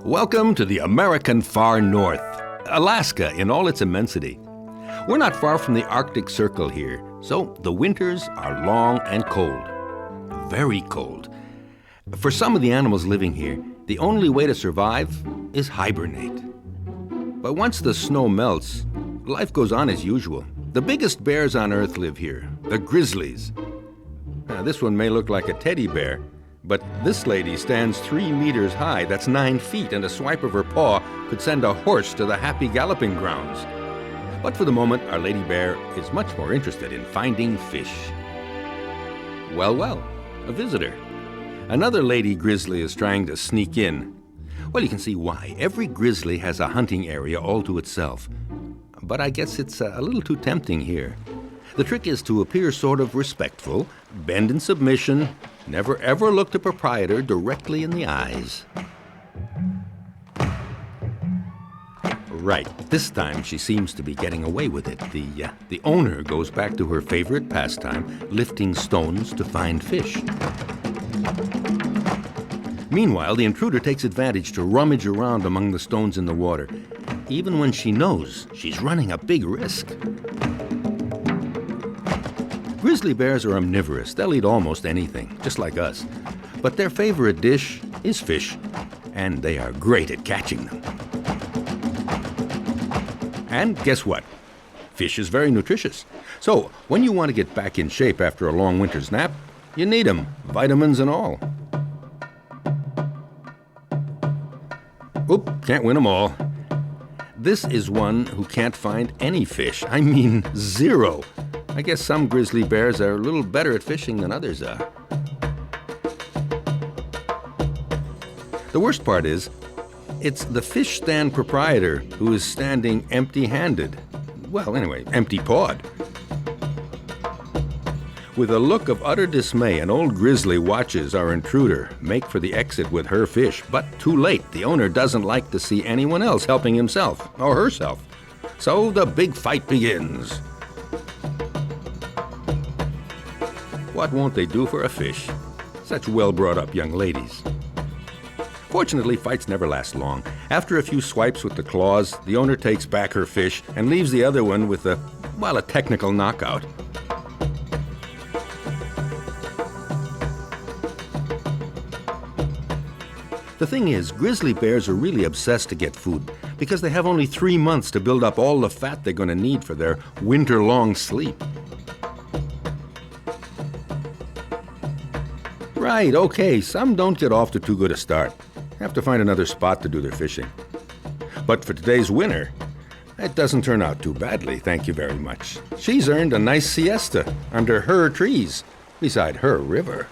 Welcome to the American far north, Alaska in all its immensity. We're not far from the Arctic Circle here, so the winters are long and cold. Very cold. For some of the animals living here, the only way to survive is hibernate. But once the snow melts, life goes on as usual. The biggest bears on Earth live here, the grizzlies. Now, this one may look like a teddy bear, but this lady stands 3 meters high, that's 9 feet, and a swipe of her paw could send a horse to the happy galloping grounds. But for the moment, our lady bear is much more interested in finding fish. Well, a visitor. Another lady grizzly is trying to sneak in. Well, you can see why. Every grizzly has a hunting area all to itself. But I guess it's a little too tempting here. The trick is to appear sort of respectful, bend in submission, never ever look the proprietor directly in the eyes. Right, this time she seems to be getting away with it. The owner goes back to her favorite pastime, lifting stones to find fish. Meanwhile, the intruder takes advantage to rummage around among the stones in the water, even when she knows she's running a big risk. Grizzly bears are omnivorous. They'll eat almost anything, just like us. But their favorite dish is fish, and they are great at catching them. And guess what? Fish is very nutritious. So when you want to get back in shape after a long winter's nap, you need them, vitamins and all. Oop, can't win them all. This is one who can't find any fish. I mean, zero. I guess some grizzly bears are a little better at fishing than others are. The worst part is, it's the fish stand proprietor who is standing empty-handed. Well, anyway, empty-pawed. With a look of utter dismay, an old grizzly watches our intruder make for the exit with her fish. But too late, the owner doesn't like to see anyone else helping himself or herself. So the big fight begins. What won't they do for a fish? Such well-brought-up young ladies. Fortunately, fights never last long. After a few swipes with the claws, the owner takes back her fish and leaves the other one with a technical knockout. The thing is, grizzly bears are really obsessed to get food because they have only 3 months to build up all the fat they're going to need for their winter-long sleep. Right, okay, some don't get off to too good a start. Have to find another spot to do their fishing. But for today's winner, it doesn't turn out too badly, thank you very much. She's earned a nice siesta under her trees, beside her river.